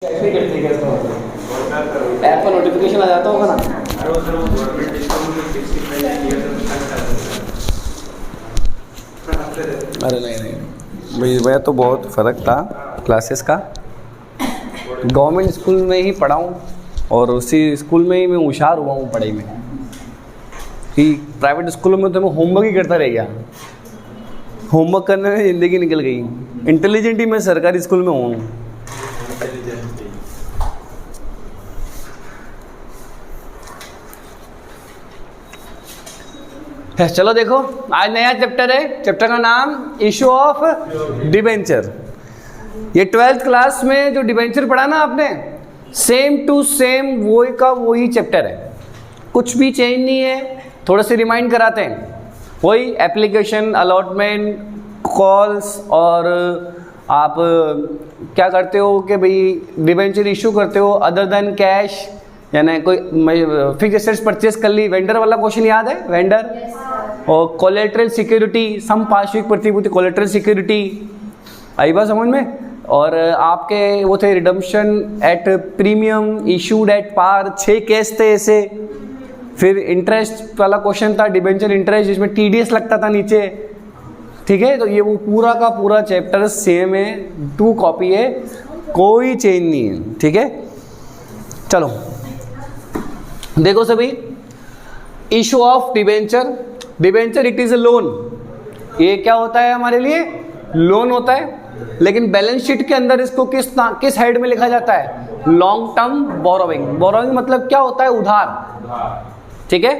कैसे करती है इसका मतलब ऐप पर नोटिफिकेशन आ जाता होगा ना। अरे नहीं भाई, वह तो बहुत फ़र्क था क्लासेस का। गवर्नमेंट स्कूल में ही पढ़ा हूँ और उसी स्कूल में ही मैं होशियार हुआ हूँ पढ़ाई में, कि प्राइवेट स्कूलों में तो मैं होमवर्क ही करता रह गया। होमवर्क करने में ज़िंदगी निकल गई। इंटेलिजेंट ही मैं सरकारी स्कूल में हूँ। चलो देखो, आज नया चैप्टर है। चैप्टर का नाम इशू ऑफ डिबेंचर। ये 12th क्लास में जो डिबेंचर पढ़ा ना आपने, सेम टू सेम वही का वही चैप्टर है, कुछ भी चेंज नहीं है। थोड़ा से रिमाइंड कराते हैं, वही एप्लीकेशन, अलॉटमेंट, कॉल्स, और आप क्या करते हो कि भाई डिबेंचर इशू करते हो अदर देन कैश, यानी कोई फिक्स एसेट्स परचेस कर ली। वेंडर वाला क्वेश्चन याद है, वेंडर। और कोलेटरल सिक्योरिटी, सम पार्श्विक प्रतिभूति, कोलेटरल सिक्योरिटी आई बात समझ में। और आपके वो थे redemption at premium, issued at par, 6 case थे ऐसे। फिर इंटरेस्ट वाला क्वेश्चन था, डिबेंचर इंटरेस्ट, जिसमें टीडीएस लगता था नीचे। ठीक है, तो ये वो पूरा का पूरा चैप्टर सेम है, 2 कॉपी है, कोई चेंज नहीं है। ठीक है, चलो देखो सभी, issue of debenture. Debenture it is a loan. ये क्या होता है हमारे लिए? लोन होता है। लेकिन बैलेंस शीट के अंदर इसको किस हेड में लिखा जाता है? Long term borrowing. बोरोइंग मतलब क्या होता है? उधार। ठीक है,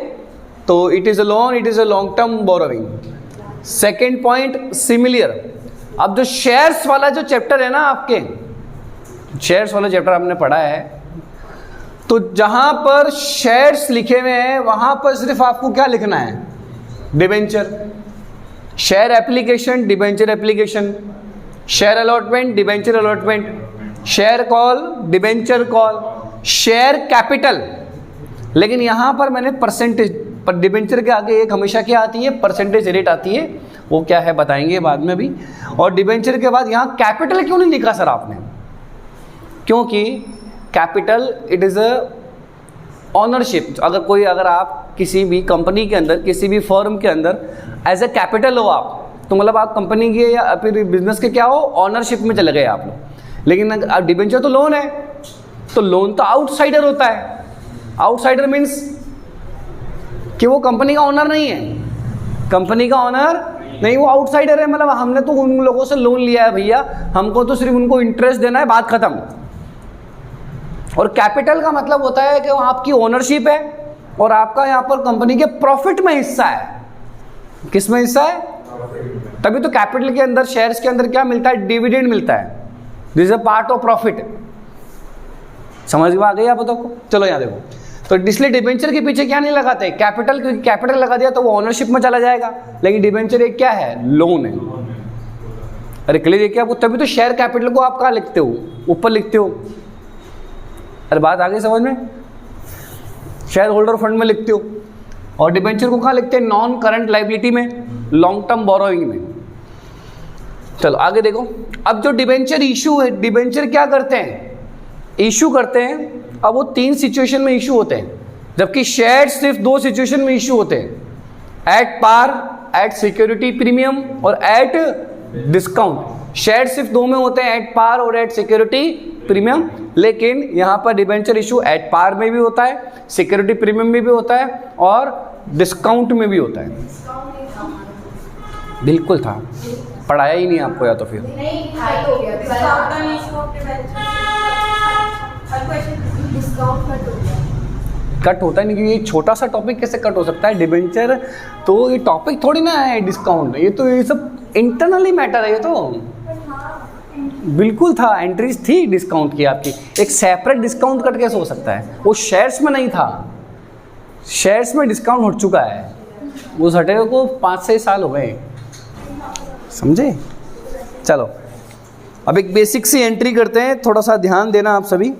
तो it is a loan, it is a long term borrowing. Second point, similar. अब जो शेयर्स वाला जो चैप्टर है ना, आपके शेयर्स वाला चैप्टर आपने पढ़ा है, तो जहां पर शेयर्स लिखे हुए हैं वहां पर सिर्फ आपको क्या लिखना है? Debenture. Share application, debenture application. Share allotment, debenture allotment. Share call, debenture call. Share capital. लेकिन यहां पर मैंने परसेंटेज, पर डिबेंचर के आगे एक हमेशा क्या आती है? परसेंटेज रेट आती है। वो क्या है बताएंगे बाद में भी। और डिबेंचर के बाद यहां कैपिटल क्यों नहीं लिखा सर आपने? क्योंकि capital it is a ownership. अगर आप किसी भी कंपनी के अंदर, किसी भी फर्म के अंदर एज ए कैपिटल हो आप, तो मतलब आप कंपनी के या फिर बिजनेस के क्या हो? ऑनरशिप में चले गए आप लोग। लेकिन अगर डिबेंचर तो लोन है, तो लोन तो आउटसाइडर होता है। आउटसाइडर मीन्स कि वो कंपनी का ओनर नहीं है। कंपनी का ओनर नहीं, वो आउटसाइडर है। मतलब हमने तो उन लोगों से लोन लिया है भैया, हमको तो सिर्फ उनको इंटरेस्ट देना है, बात खत्म। और कैपिटल का मतलब होता है कि वो आपकी ओनरशिप है और आपका यहाँ पर कंपनी के प्रॉफिट में हिस्सा है। किस में हिस्सा है? तभी तो कैपिटल के अंदर, शेयर्स के अंदर क्या मिलता है? डिविडेंड मिलता है। This is a part of profit. समझ में आ गई आप को? चलो यहाँ देखो, तो इसलिए डिबेंचर के पीछे क्या नहीं लगाते? कैपिटल। क्योंकि कैपिटल लगा दिया तो वो ओनरशिप में चला जाएगा। लेकिन डिबेंचर एक क्या है? लोन है। अरे क्लियर है क्या आपको? तभी तो शेयर कैपिटल को आप कहाँ लिखते हो? ऊपर लिखते हो। अरे बात आ गई समझ में? शेयर होल्डर फंड में लिखते हो। और डिबेंचर को कहाँ लिखते हैं? नॉन करंट लाइबिलिटी में, लॉन्ग टर्म बोरोइंग में। चलो आगे देखो। अब जो डिबेंचर इशू है, डिबेंचर क्या करते हैं? इशू करते हैं। अब वो 3 सिचुएशन में इशू होते हैं, जबकि शेयर सिर्फ 2 सिचुएशन में इशू होते हैं। At par, at security premium और एट डिस्काउंट। शेयर सिर्फ 2 में होते हैं, एट पार और एट सिक्योरिटी प्रीमियम। लेकिन यहाँ पर डिबेंचर इशू एट पार में भी होता है, सिक्योरिटी प्रीमियम में भी होता है और डिस्काउंट में भी होता है। बिल्कुल था, पढ़ाया ही नहीं आपको, या तो फिर कट होता है नहीं। क्योंकि ये छोटा सा टॉपिक कैसे कट हो सकता है? डिबेंचर तो ये टॉपिक थोड़ी ना है डिस्काउंट। ये तो ये सब इंटरनली मैटर है। ये तो बिल्कुल था, एंट्रीज थी डिस्काउंट की आपकी। एक सेपरेट डिस्काउंट कट कैसे हो सकता है? वो शेयर्स में नहीं था। शेयर्स में डिस्काउंट हो चुका है, उस हटे को 5-6 साल हो गए। समझे? चलो अब एक बेसिक सी एंट्री करते हैं, थोड़ा सा ध्यान देना आप सभी।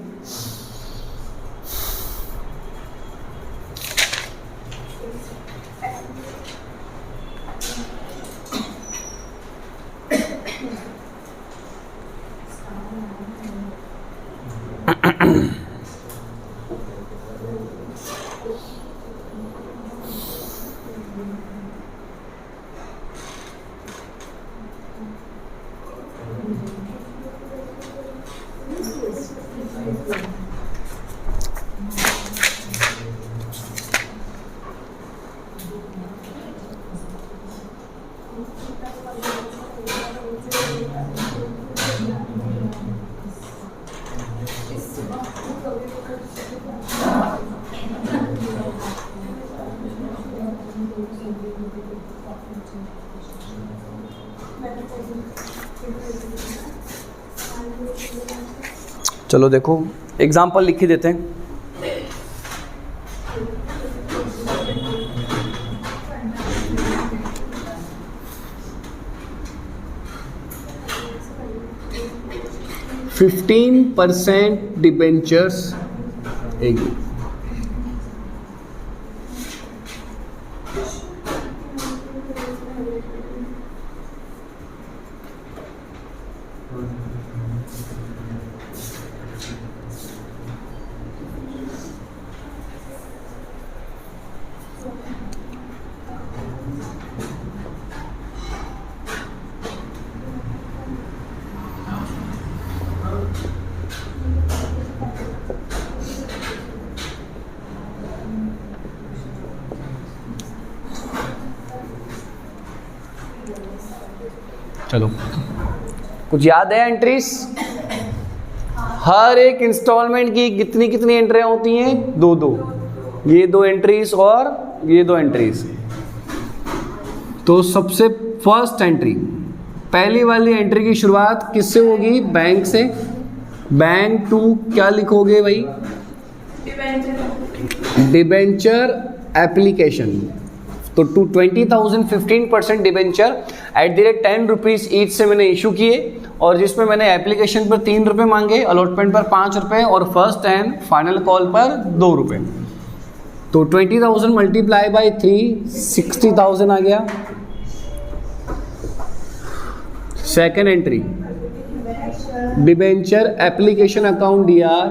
चलो देखो एग्जाम्पल लिख ही देते हैं। %15 डिबेंचर्स एक चलो कुछ याद है एंट्रीज? हर एक इंस्टॉलमेंट की कितनी कितनी एंट्रियां होती हैं? 2-2। ये 2 एंट्रीज और ये 2 एंट्रीज। तो सबसे फर्स्ट एंट्री, पहली वाली एंट्री की शुरुआत किससे होगी? बैंक से। बैंक टू क्या लिखोगे भाई? Debenture application. तो 20,000 15% डिबेंचर @10 ईच से मैंने इशू किए, और जिसमें मैंने एप्लीकेशन पर 3 रुपये मांगे, अलॉटमेंट पर 5 रुपये और फर्स्ट एंड फाइनल कॉल पर 2 रुपये। तो 20,000 मल्टीप्लाई बाई 3 60,000 आ गया। Second entry, debenture application account DR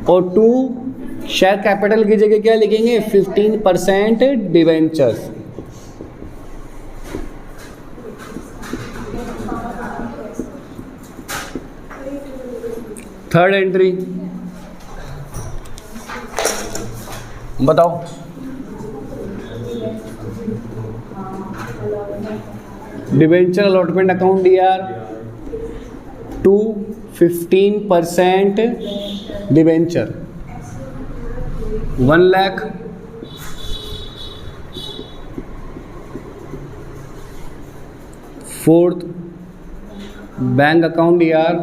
और 2 शेयर कैपिटल की जगह क्या लिखेंगे? 15% डिबेंचर्स। थर्ड एंट्री बताओ। Debenture allotment account DR 2 15% debenture 1 lakh. Fourth bank account DR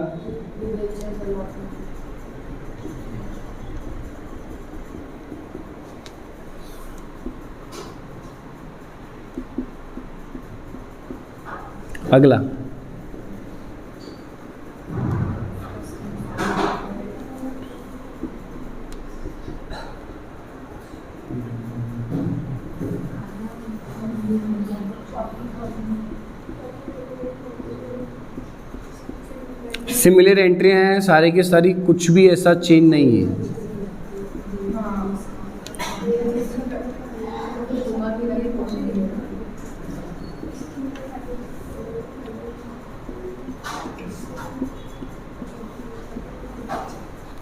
अगला सिमिलर एंट्री हैं सारी की सारी, कुछ भी ऐसा चेंज नहीं है।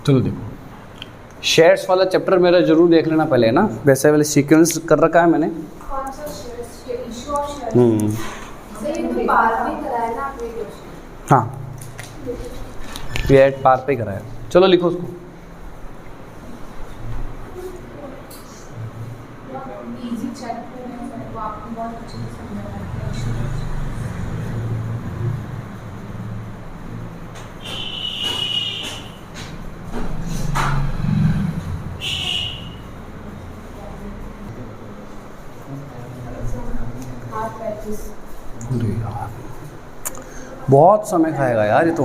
चलो देखो, शेयर्स वाला चैप्टर मेरा जरूर देख लेना पहले, है ना? वैसे वाले सीक्वेंस कर रखा है मैंने। कौन सा शेयर्स? ये इशू ऑफ शेयर्स। सर ये तो पार में कराया ना आपने क्वेश्चन? हाँ, ये पार पे कराया। चलो लिखो उसको। इजी चैप्टर है, वो आपको बहुत अच्छे से समझाया है। अरे यार बहुत समय खाएगा यार ये तो,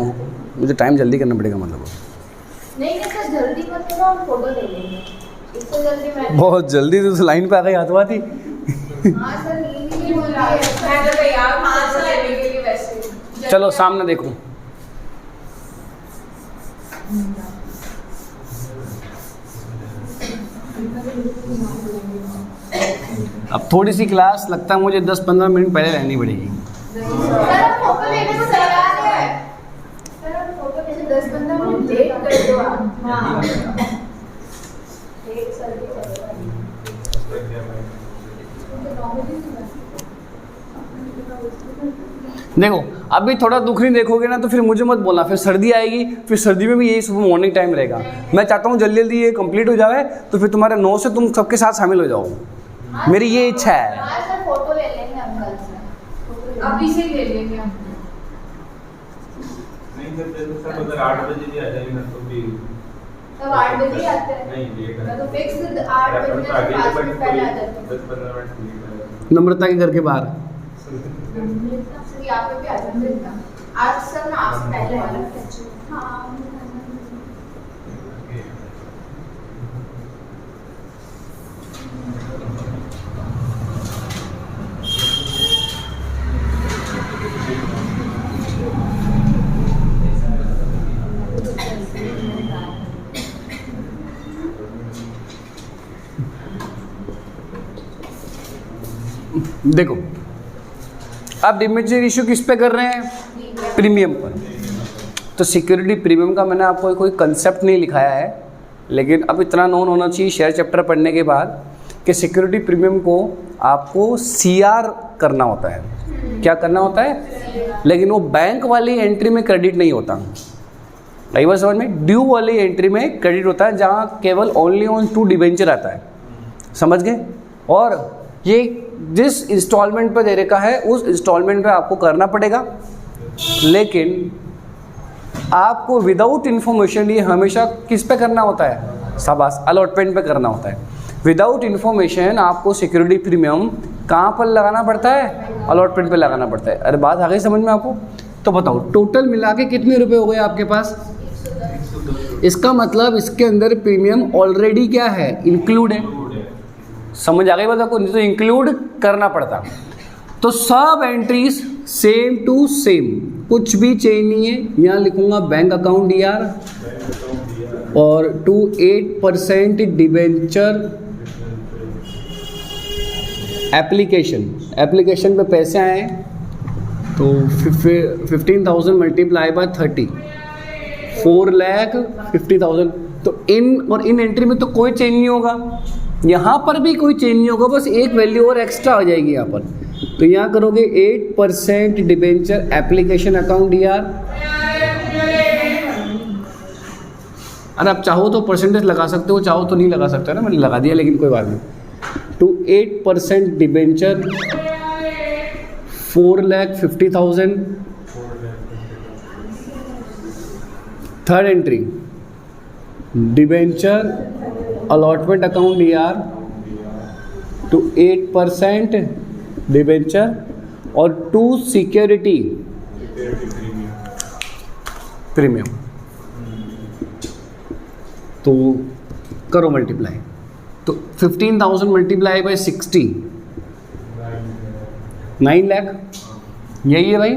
मुझे टाइम जल्दी करना पड़ेगा मतलब। नहीं सर जल्दी मत करो, हम फोटो ले लेंगे। इससे जल्दी मैं बहुत जल्दी तो लाइन पे आ गई हाथवा थी। हाँ सर नहीं बोल रहा है, मैं तो तैयार हूँ लेने के लिए वैसे। चलो सामने देखो, अब थोड़ी सी क्लास लगता है मुझे 10-15 मिनट पहले रहनी पड़ेगी। सर आप फोटो लेने को तैयार है। सर आप फोटो कैसे 10-15 मिनट लेट कर दो आप। हाँ लेट सर भी चलेगा। देखो अभी थोड़ा दुख नहीं देखोगे ना तो फिर मुझे मत बोलना, फिर सर्दी आएगी, फिर सर्दी में भी यही सुबह मॉर्निंग टाइम रहेगा। मैं चाहता हूँ जल्दी जल्दी ये कंप्लीट हो जाए तो फिर तुम्हारे 9 से तुम सबके साथ शामिल हो जाओ, मेरी ये इच्छा है। हाँ सर फोटो ले लेंगे हम कल से, अभी से ले लेंगे हम। नहीं सर अगर 8 बजे भी आ जाएंगे ना तो भी तब 8 बजे ही आते हैं। नहीं लेट मैं तो फिक्स 8 बजे से 5 मिनट पहले आ जाती हूँ। 10-15 मिनट लेट नम्रता के घर के बाहर सर यहाँ पे भी आ जाते हैं। आज सर ना आपसे पहले वाला हाँ देखो अब डिबेंचर इशू किस पे कर रहे हैं? प्रीमियम पर। तो सिक्योरिटी प्रीमियम का मैंने आपको कोई कंसेप्ट नहीं लिखाया है, लेकिन अब इतना नोन होना चाहिए शेयर चैप्टर पढ़ने के बाद कि सिक्योरिटी प्रीमियम को आपको सीआर करना होता है। क्या करना होता है? लेकिन वो बैंक वाली एंट्री में क्रेडिट नहीं होता। कई बार समझ में ड्यू वाली एंट्री में क्रेडिट होता है, जहाँ केवल ओनली ऑन 2 डिबेंचर आता है। समझ गए? और ये जिस इंस्टॉलमेंट पे दे रखा है उस इंस्टॉलमेंट पे आपको करना पड़ेगा, लेकिन आपको विदाउट इन्फॉर्मेशन ये हमेशा किस पे करना होता है? शाबाश, अलॉटमेंट पे करना होता है। विदाउट इन्फॉर्मेशन आपको सिक्योरिटी प्रीमियम कहाँ पर लगाना पड़ता है? अलॉटमेंट पे लगाना पड़ता है। अरे बात आ गई समझ में आपको? तो बताओ टोटल मिला के कितने रुपए हो गए आपके पास? इसका मतलब इसके अंदर प्रीमियम ऑलरेडी क्या है? इंक्लूड है। समझ आ गई बात आपको? नहीं तो इंक्लूड करना पड़ता। तो सब एंट्रीज सेम टू सेम, कुछ भी चेंज नहीं है। यहाँ लिखूंगा बैंक अकाउंट डीआर और टू 8% डिबेंचर एप्लीकेशन पे पैसे आए तो 15,000 मल्टीप्लाई बाय 30, 4,50,000। तो इन एंट्री में तो कोई चेंज नहीं होगा, यहाँ पर भी कोई चेंज नहीं होगा, बस एक वैल्यू और एक्स्ट्रा आ जाएगी यहाँ पर। तो यहाँ करोगे 8% डिबेंचर एप्लीकेशन अकाउंट डीआर। अरे आप चाहो तो परसेंटेज लगा सकते हो, चाहो तो नहीं लगा सकते ना, मैंने लगा दिया लेकिन कोई बात नहीं। To 8% debenture 4,50,000। Third entry debenture allotment account DR to 8% debenture और 2 सिक्योरिटी प्रीमियम। तो करो मल्टीप्लाई, तो 15,000 मल्टीप्लाई बाय 60, 9 लाख यही है भाई।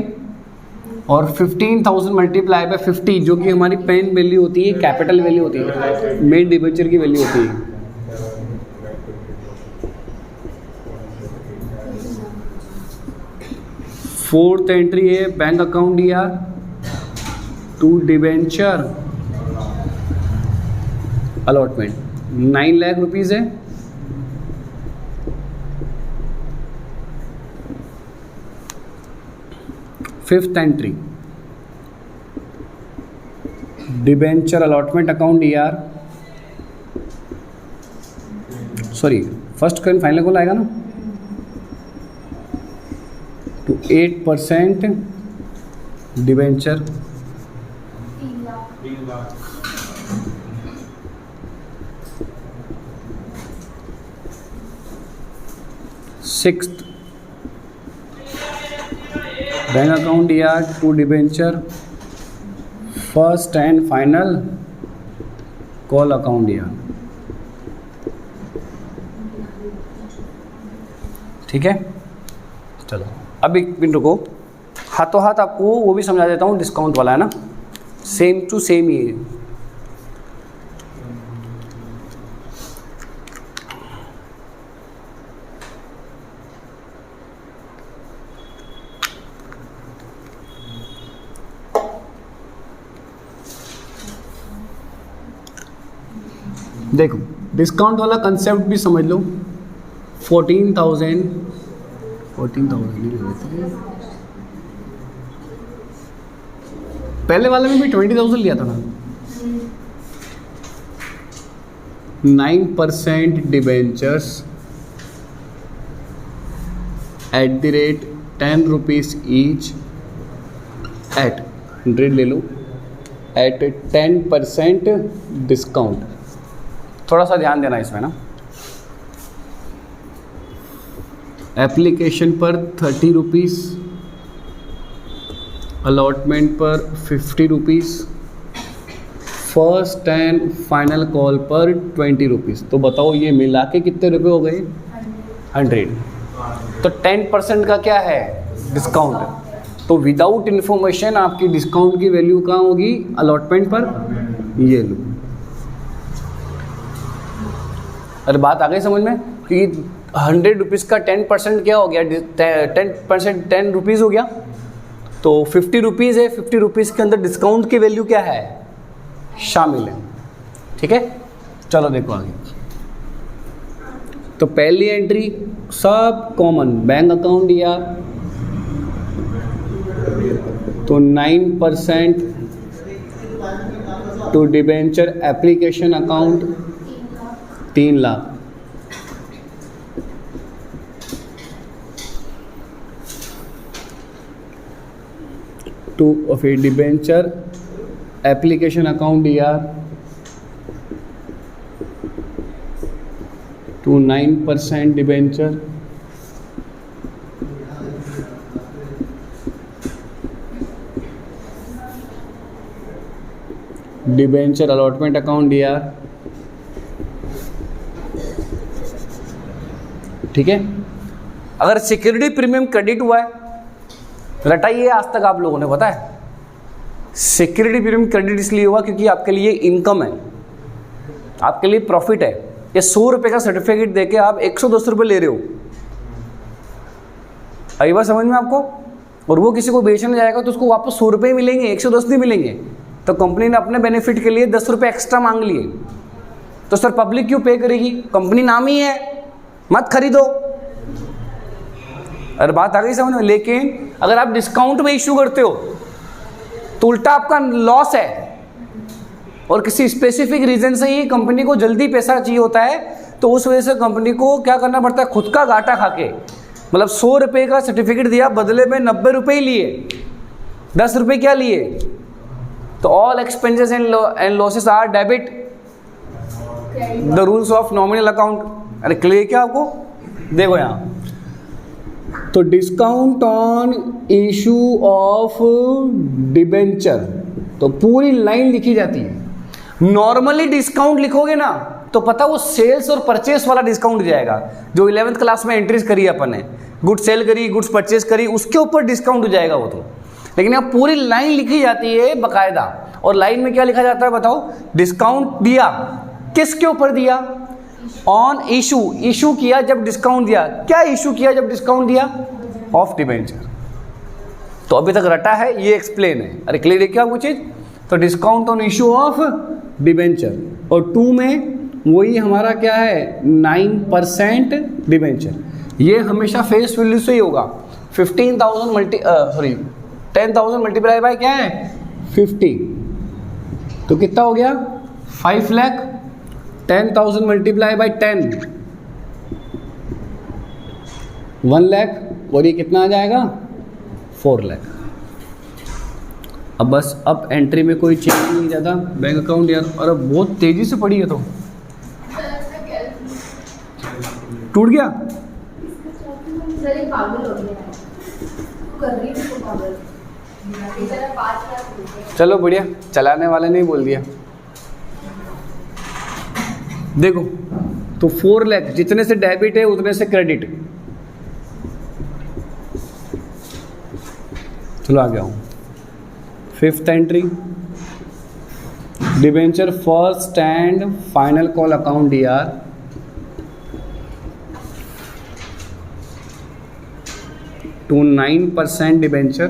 और 15,000 मल्टीप्लाई बाय 50 जो कि हमारी पेन वैल्यू होती है, कैपिटल वैल्यू होती है, मेन डिबेंचर की वैल्यू होती है। फोर्थ एंट्री है bank account DR to debenture allotment, 9 lakh rupees है। Fifth entry debenture allotment account DR, sorry first कौन फाइनल कौन आएगा ना, to 8% debenture 3 lakh. Sixth bank account DR to debenture first and final call account DR. ठीक है, चलो अब एक मिनट रुको, हाथों हाथ आपको वो भी समझा देता हूँ। डिस्काउंट वाला है ना, सेम टू सेम ही है। देखो डिस्काउंट वाला कंसेप्ट भी समझ लो। 14,000 नहीं लेते हैं। पहले वाले में भी 20,000 लिया था ना। 9% debentures at the rate 10 rupees each eight 100 ले लो एट 10% डिस्काउंट। थोड़ा सा ध्यान देना इसमें ना। एप्लीकेशन पर 30 रुपीज़, अलॉटमेंट पर 50 rupees, first and final call पर 20 रुपीज़। तो बताओ ये मिला के कितने रुपए हो गए? 100। तो 10% का क्या है? डिस्काउंट। तो विदाउट इन्फॉर्मेशन आपकी डिस्काउंट की वैल्यू कहाँ होगी? अलॉटमेंट पर। ये लो। अरे बात आ गई समझ में? क्योंकि 100 रुपीज़ का 10% क्या हो गया? 10% 10 रुपीज़ हो गया। तो 50 रुपीज़ है, 50 रुपीज़ के अंदर डिस्काउंट की वैल्यू क्या है? शामिल है। ठीक है, चलो देखो आगे। तो पहली एंट्री सब कॉमन, बैंक अकाउंट दिया तो 9% to debenture application account 3 lakh. To फिर डिबेंचर एप्लीकेशन अकाउंट दिया to 9% debenture debenture allotment account दिया। ठीक है, अगर सिक्योरिटी प्रीमियम क्रेडिट हुआ है, रटाइए आज तक आप लोगों ने, पता है सिक्योरिटी प्रीमियम क्रेडिट इसलिए हुआ क्योंकि आपके लिए इनकम है, आपके लिए प्रॉफिट है। ये 100 रुपये का सर्टिफिकेट देके आप 110 रुपये ले रहे हो। आई बात समझ में आपको? और वो किसी को बेचने जाएगा तो उसको वापस 100 रुपये मिलेंगे, 110 नहीं मिलेंगे। तो कंपनी ने अपने बेनिफिट के लिए 10 रुपये एक्स्ट्रा मांग लिए। तो सर पब्लिक क्यों पे करेगी? कंपनी नाम ही है, मत खरीदो। अरे बात आ गई समझ में? लेकिन अगर आप डिस्काउंट में इश्यू करते हो तो उल्टा आपका लॉस है। और किसी स्पेसिफिक रीजन से ही कंपनी को जल्दी पैसा चाहिए होता है, तो उस वजह से कंपनी को क्या करना पड़ता है? खुद का घाटा खा के, मतलब 100 रुपये का सर्टिफिकेट दिया, बदले में 90 रुपये ही लिए, 10 रुपये क्या लिए? तो all expenses and losses are debit the rules of nominal account. अरे क्लियर क्या आपको? देखो यहाँ तो discount on issue of debenture, तो पूरी लाइन लिखी जाती है। नॉर्मली डिस्काउंट लिखोगे ना तो पता वो सेल्स और परचेस वाला डिस्काउंट जाएगा, जो 11th क्लास में एंट्रीज करी अपन ने, गुड्स सेल करी, गुड्स परचेस करी, उसके ऊपर डिस्काउंट हो जाएगा वो तो। लेकिन यहाँ पूरी लाइन लिखी जाती है बकायदा। और लाइन में क्या लिखा जाता है बताओ? डिस्काउंट दिया, किसके ऊपर दिया? ऑन इशू, इशू किया जब डिस्काउंट दिया। क्या इशू किया जब डिस्काउंट दिया? Of debenture. तो अभी तक रटा है, ये एक्सप्लेन है। अरे क्लियर है क्या वो चीज? तो discount on issue of debenture, और 2 में वही हमारा क्या है? 9% डिबेंचर। ये हमेशा फेस वैल्यू से ही होगा। 10,000 मल्टीप्लाई बाय क्या है? 50। तो कितना हो गया? 5 लाख। 10,000 मल्टीप्लाई बाय 10 1 लाख, और ये कितना आ जाएगा? 4 लाख। अब बस अब एंट्री में कोई चेंज नहीं जाता। बैंक अकाउंट यार, और अब बहुत तेजी से पड़ी है तो टूट गया। सर ये पागल हो गया है, कर रही थी तो पागल। इधर 5 लाख। चलो बढ़िया, चलाने वाले ने ही बोल दिया। देखो तो 4 लाख जितने से डेबिट है उतने से क्रेडिट। चलो आ गया हूँ। 5th entry debenture first and final call account DR to 9% debenture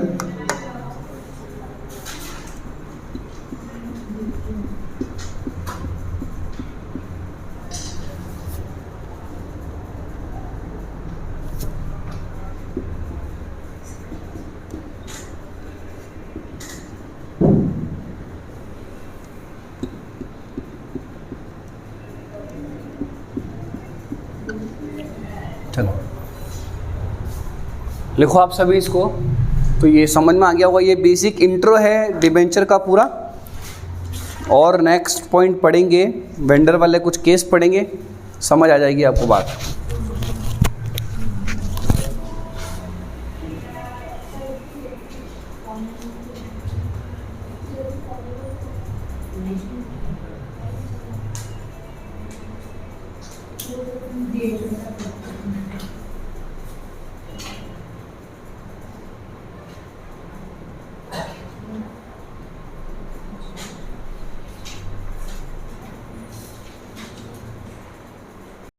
चलो लिखो आप सभी इसको। तो ये समझ में आ गया होगा, ये बेसिक इंट्रो है डिबेंचर का पूरा। और नेक्स्ट पॉइंट पढ़ेंगे, वेंडर वाले कुछ केस पढ़ेंगे, समझ आ जाएगी आपको बात। ये